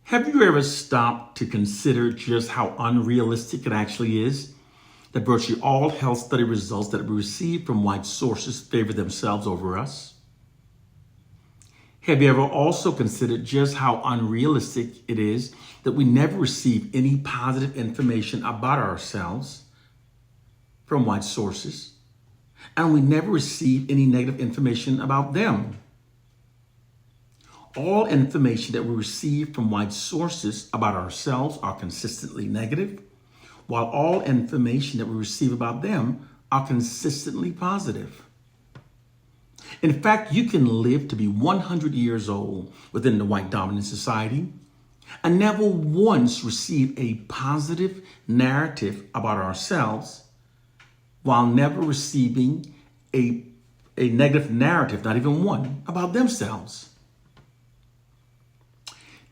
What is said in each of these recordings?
Have you ever stopped to consider just how unrealistic it actually is that virtually all health study results that we receive from white sources favor themselves over us? Have you ever also considered just how unrealistic it is that we never receive any positive information about ourselves from white sources, and we never receive any negative information about them? All information that we receive from white sources about ourselves are consistently negative, while all information that we receive about them are consistently positive. In fact, you can live to be 100 years old within the white dominant society and never once receive a positive narrative about ourselves, while never receiving a negative narrative, not even one, about themselves.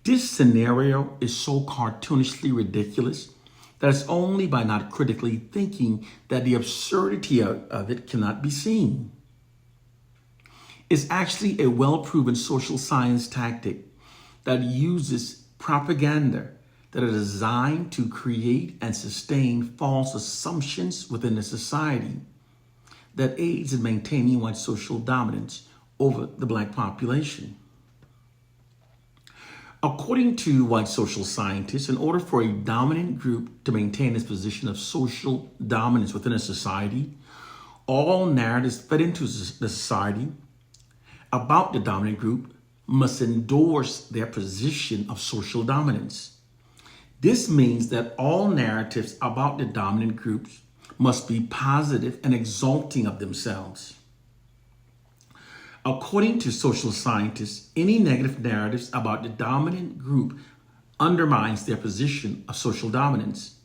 This scenario is so cartoonishly ridiculous that it's only by not critically thinking that the absurdity of it cannot be seen. It's actually a well-proven social science tactic that uses propaganda that are designed to create and sustain false assumptions within a society that aids in maintaining white social dominance over the Black population. According to white social scientists, in order for a dominant group to maintain its position of social dominance within a society, all narratives fed into the society about the dominant group must endorse their position of social dominance. This means that all narratives about the dominant groups must be positive and exalting of themselves. According to social scientists, any negative narratives about the dominant group undermines their position of social dominance.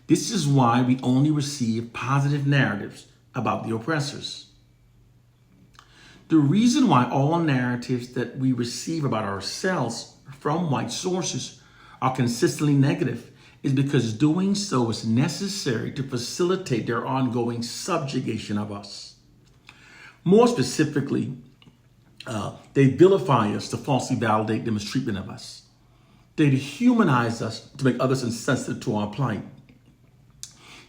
This is why we only receive positive narratives about the oppressors. The reason why all narratives that we receive about ourselves from white sources are consistently negative is because doing so is necessary to facilitate their ongoing subjugation of us. More specifically, they vilify us to falsely validate the mistreatment of us. They dehumanize us to make others insensitive to our plight.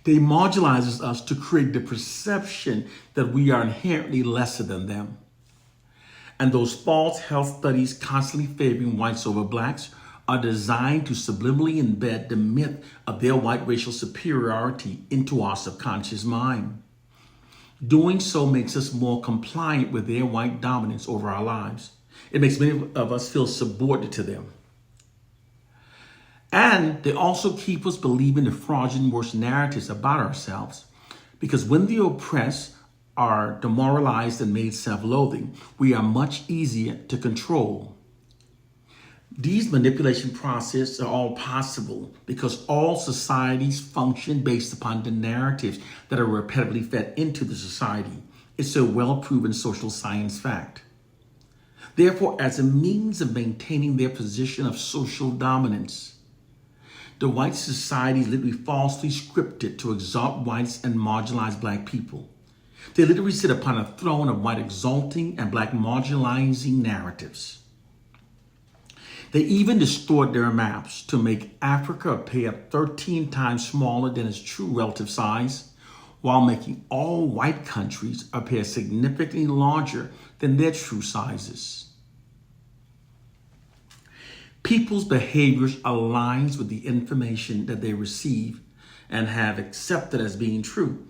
They marginalize us to create the perception that we are inherently lesser than them. And those false health studies constantly favoring whites over blacks are designed to subliminally embed the myth of their white racial superiority into our subconscious mind. Doing so makes us more compliant with their white dominance over our lives. It makes many of us feel subordinate to them. And they also keep us believing the fraudulent worst narratives about ourselves, because when the oppressed are demoralized and made self-loathing, we are much easier to control. These manipulation processes are all possible because all societies function based upon the narratives that are repetitively fed into the society. It's a well-proven social science fact. Therefore, as a means of maintaining their position of social dominance, the white society is literally falsely scripted to exalt whites and marginalize black people. They literally sit upon a throne of white exalting and black marginalizing narratives. They even distorted their maps to make Africa appear 13 times smaller than its true relative size, while making all white countries appear significantly larger than their true sizes. People's behaviors aligns with the information that they receive and have accepted as being true.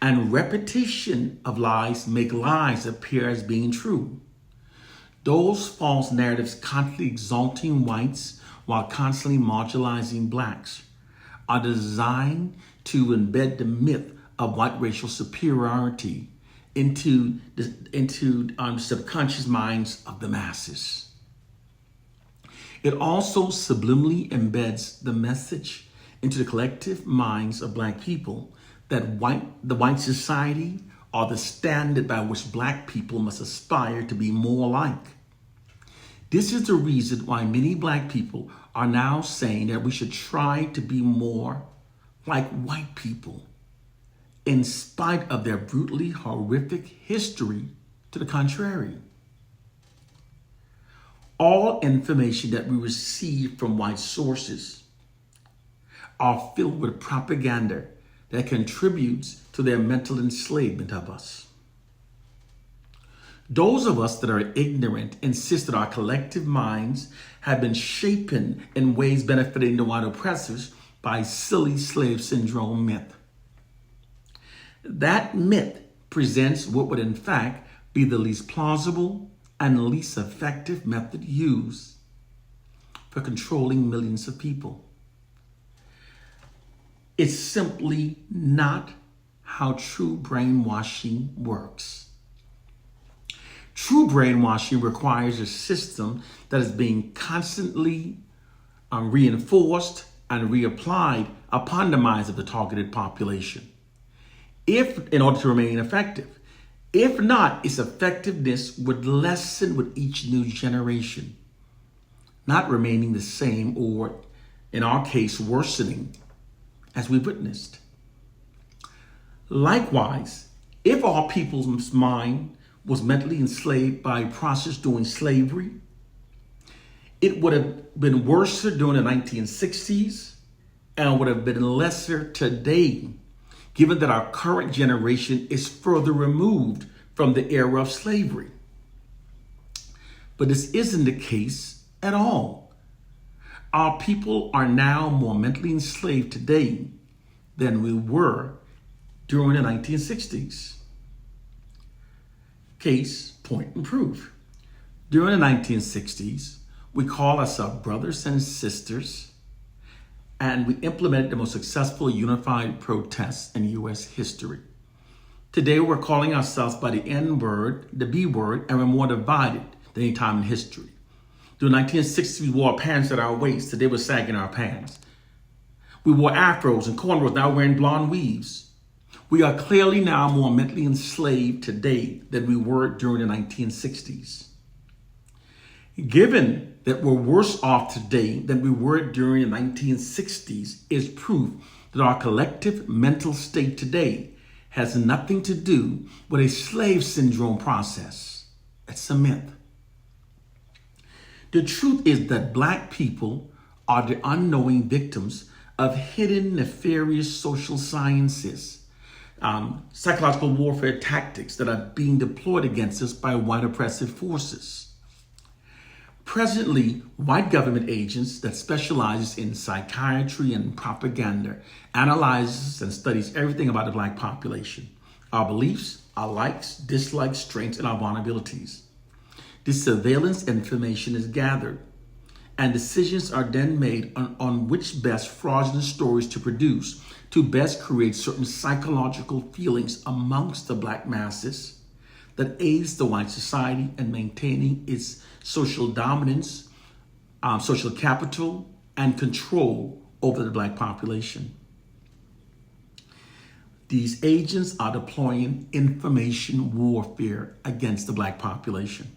And repetition of lies make lies appear as being true. Those false narratives constantly exalting whites while constantly marginalizing blacks are designed to embed the myth of white racial superiority into subconscious minds of the masses. It also subliminally embeds the message into the collective minds of black people that the white society are the standard by which black people must aspire to be more like. This is the reason why many black people are now saying that we should try to be more like white people, in spite of their brutally horrific history to the contrary. All information that we receive from white sources are filled with propaganda that contributes to their mental enslavement of us. Those of us that are ignorant insist that our collective minds have been shapen in ways benefiting the white oppressors by silly slave syndrome myth. That myth presents what would in fact be the least plausible and least effective method used for controlling millions of people. It's simply not how true brainwashing works. True brainwashing requires a system that is being constantly reinforced and reapplied upon the minds of the targeted population, in order to remain effective. If not, its effectiveness would lessen with each new generation, not remaining the same or, in our case, worsening as we witnessed. Likewise, if all people's mind was mentally enslaved by a process during slavery, it would have been worse during the 1960s and would have been lesser today, given that our current generation is further removed from the era of slavery. But this isn't the case at all. Our people are now more mentally enslaved today than we were during the 1960s. Case, point, and proof. During the 1960s, we called ourselves brothers and sisters, and we implemented the most successful unified protests in U.S. history. Today, we're calling ourselves by the N word, the B word, and we're more divided than any time in history. During the 1960s, we wore pants at our waist. Today, we're sagging our pants. We wore afros and cornrows, now wearing blonde weaves. We are clearly now more mentally enslaved today than we were during the 1960s. Given that we're worse off today than we were during the 1960s is proof that our collective mental state today has nothing to do with a slave syndrome process. It's a myth. The truth is that Black people are the unknowing victims of hidden nefarious social sciences, psychological warfare tactics that are being deployed against us by white oppressive forces. Presently, white government agents that specialize in psychiatry and propaganda analyzes and studies everything about the Black population, our beliefs, our likes, dislikes, strengths, and our vulnerabilities. This surveillance information is gathered, and decisions are then made on which best fraudulent stories to produce to best create certain psychological feelings amongst the Black masses that aids the white society in maintaining its social dominance, social capital, and control over the Black population. These agents are deploying information warfare against the Black population.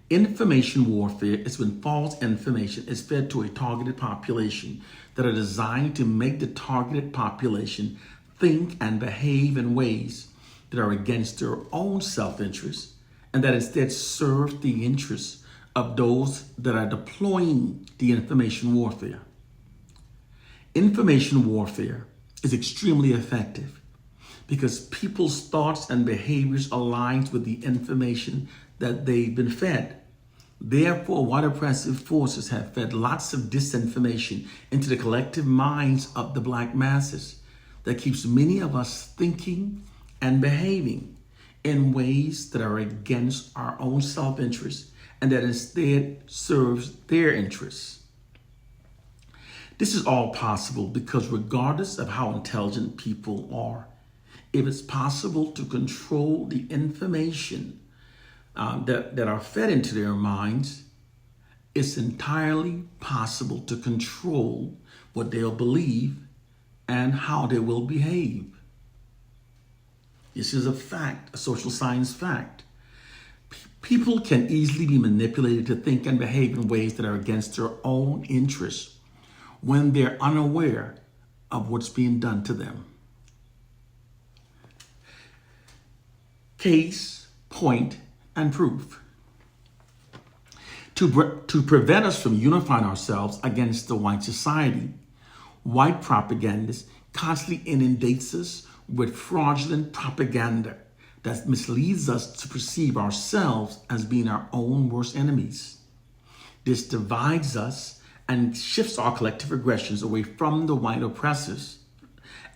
Information warfare is when false information is fed to a targeted population that are designed to make the targeted population think and behave in ways that are against their own self-interest and that instead serve the interests of those that are deploying the information warfare. Information warfare is extremely effective because people's thoughts and behaviors align with the information that they've been fed. Therefore, white oppressive forces have fed lots of disinformation into the collective minds of the Black masses that keeps many of us thinking and behaving in ways that are against our own self-interest and that instead serves their interests. This is all possible because regardless of how intelligent people are, if it's possible to control the information that are fed into their minds, it's entirely possible to control what they'll believe and how they will behave. This is a fact, a social science fact. People can easily be manipulated to think and behave in ways that are against their own interests when they're unaware of what's being done to them. Case, point, and proof. To prevent us from unifying ourselves against the white society, white propagandists constantly inundates us with fraudulent propaganda that misleads us to perceive ourselves as being our own worst enemies. This divides us and shifts our collective aggressions away from the white oppressors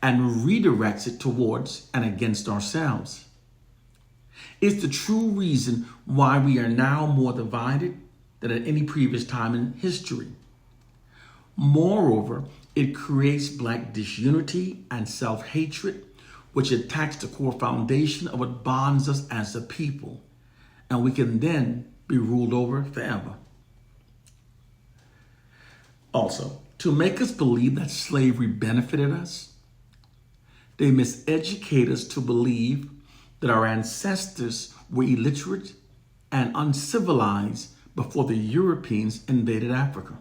and redirects it towards and against ourselves. It's the true reason why we are now more divided than at any previous time in history. Moreover, it creates Black disunity and self-hatred, which attacks the core foundation of what bonds us as a people, and we can then be ruled over forever. Also, to make us believe that slavery benefited us, they miseducate us to believe that our ancestors were illiterate and uncivilized before the Europeans invaded Africa.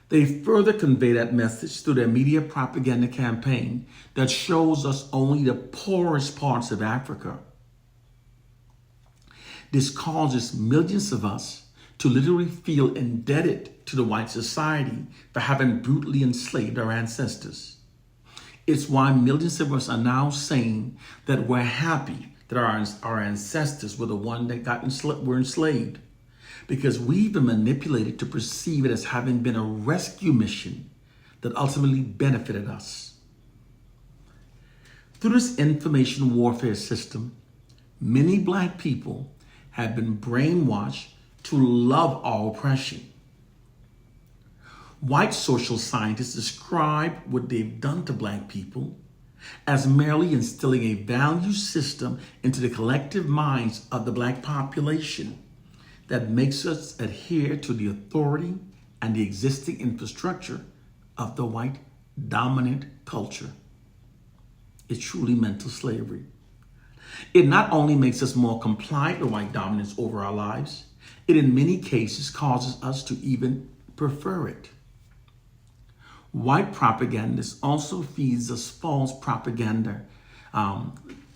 They further convey that message through their media propaganda campaign that shows us only the poorest parts of Africa. This causes millions of us to literally feel indebted to the white society for having brutally enslaved our ancestors. It's why millions of us are now saying that we're happy that our ancestors were the one that were enslaved, because we've been manipulated to perceive it as having been a rescue mission that ultimately benefited us. Through this information warfare system, many Black people have been brainwashed to love our oppression. White social scientists describe what they've done to Black people as merely instilling a value system into the collective minds of the Black population that makes us adhere to the authority and the existing infrastructure of the white dominant culture. It's truly mental slavery. It not only makes us more compliant to white dominance over our lives, it in many cases causes us to even prefer it. White propagandists also feeds us false propaganda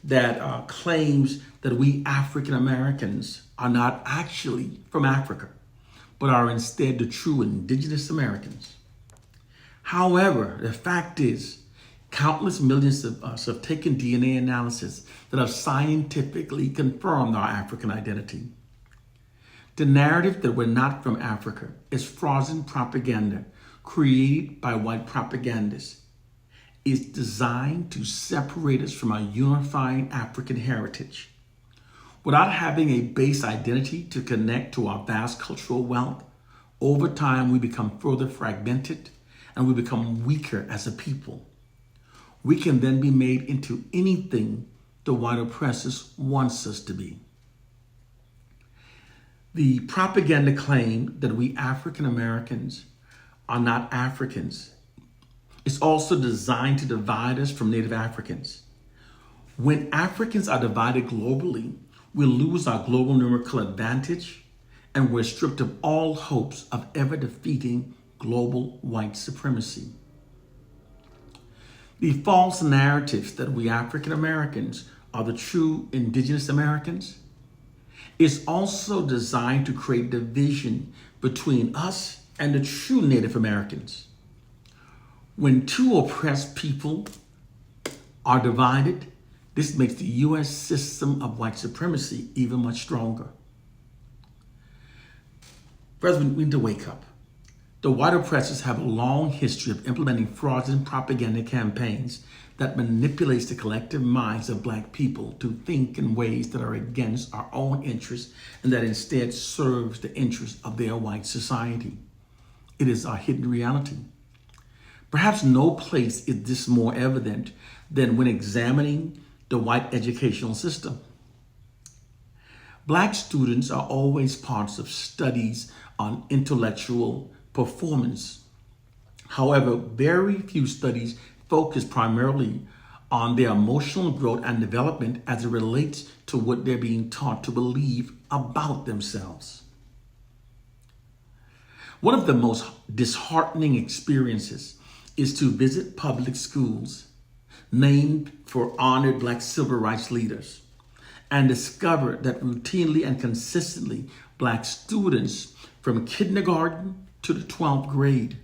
that claims that we African Americans are not actually from Africa, but are instead the true indigenous Americans. However, the fact is, countless millions of us have taken DNA analysis that have scientifically confirmed our African identity. The narrative that we're not from Africa is fraudulent propaganda created by white propagandists. Is designed to separate us from our unifying African heritage. Without having a base identity to connect to our vast cultural wealth, over time we become further fragmented and we become weaker as a people. We can then be made into anything the white oppressors wants us to be. The propaganda claim that we African Americans are not Africans is also designed to divide us from Native Africans. When Africans are divided globally, we lose our global numerical advantage and we're stripped of all hopes of ever defeating global white supremacy. The false narratives that we African Americans are the true indigenous Americans is also designed to create division between us and the true Native Americans. When two oppressed people are divided, this makes the U.S. system of white supremacy even much stronger. First, we need to wake up. The white oppressors have a long history of implementing fraudulent propaganda campaigns that manipulates the collective minds of Black people to think in ways that are against our own interests and that instead serves the interests of their white society. It is our hidden reality. Perhaps no place is this more evident than when examining the white educational system. Black students are always parts of studies on intellectual performance. However, very few studies focus primarily on their emotional growth and development as it relates to what they're being taught to believe about themselves. One of the most disheartening experiences is to visit public schools named for honored Black civil rights leaders and discover that routinely and consistently Black students from kindergarten to the 12th grade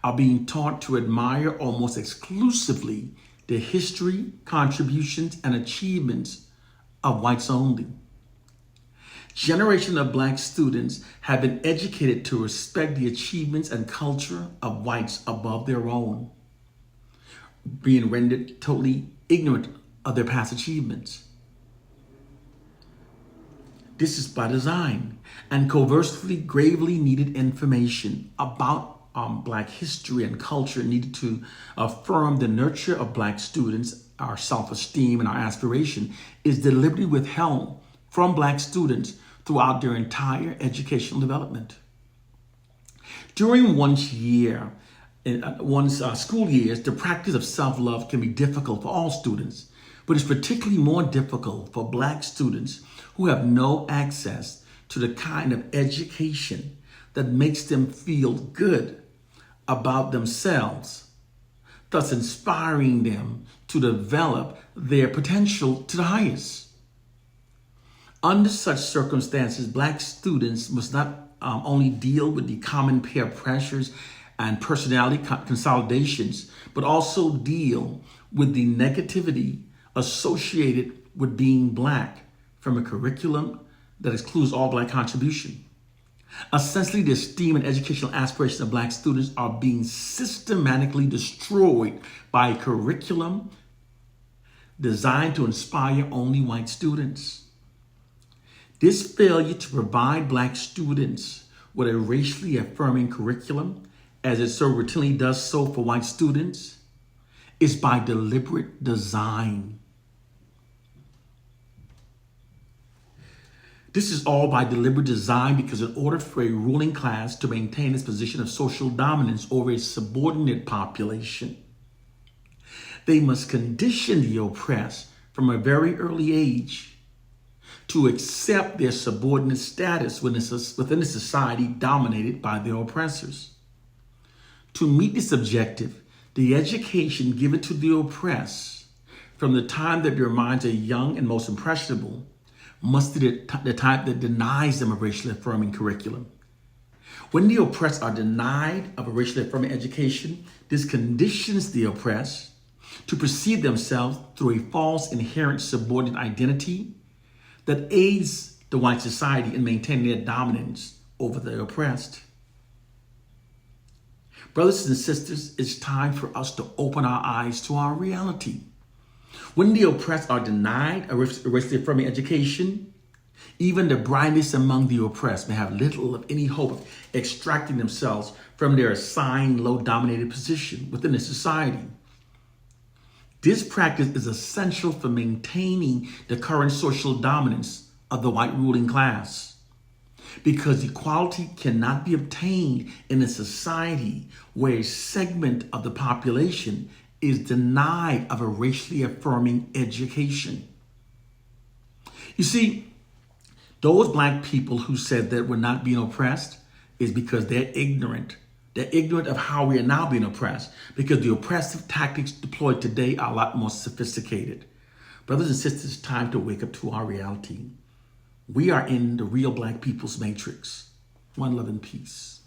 are being taught to admire almost exclusively the history, contributions, and achievements of whites only. Generations of Black students have been educated to respect the achievements and culture of whites above their own, being rendered totally ignorant of their past achievements. This is by design, and conversely, gravely needed information about Black history and culture needed to affirm the nurture of Black students, our self-esteem and our aspiration, is deliberately withheld from Black students throughout their entire educational development. During one's school years, the practice of self-love can be difficult for all students, but it's particularly more difficult for Black students who have no access to the kind of education that makes them feel good about themselves, thus inspiring them to develop their potential to the highest. Under such circumstances, Black students must not only deal with the common peer pressures and personality consolidations, but also deal with the negativity associated with being Black from a curriculum that excludes all Black contribution. Essentially, the esteem and educational aspirations of Black students are being systematically destroyed by a curriculum designed to inspire only white students. This failure to provide Black students with a racially affirming curriculum, as it so routinely does so for white students, is by deliberate design. This is all by deliberate design because in order for a ruling class to maintain its position of social dominance over a subordinate population, they must condition the oppressed from a very early age to accept their subordinate status within a society dominated by their oppressors. To meet this objective, the education given to the oppressed from the time that their minds are young and most impressionable must be the type that denies them a racially affirming curriculum. When the oppressed are denied of a racially affirming education, this conditions the oppressed to perceive themselves through a false inherent subordinate identity that aids the white society in maintaining their dominance over the oppressed. Brothers and sisters, it's time for us to open our eyes to our reality. When the oppressed are denied a racially affirming education, even the brightest among the oppressed may have little of any hope of extracting themselves from their assigned low-dominated position within the society. This practice is essential for maintaining the current social dominance of the white ruling class, because equality cannot be obtained in a society where a segment of the population is denied of a racially affirming education. You see, those Black people who said that we're not being oppressed is because they're ignorant. They're ignorant of how we are now being oppressed, because the oppressive tactics deployed today are a lot more sophisticated. Brothers and sisters, it's time to wake up to our reality. We are in the real Black people's matrix. One love and peace.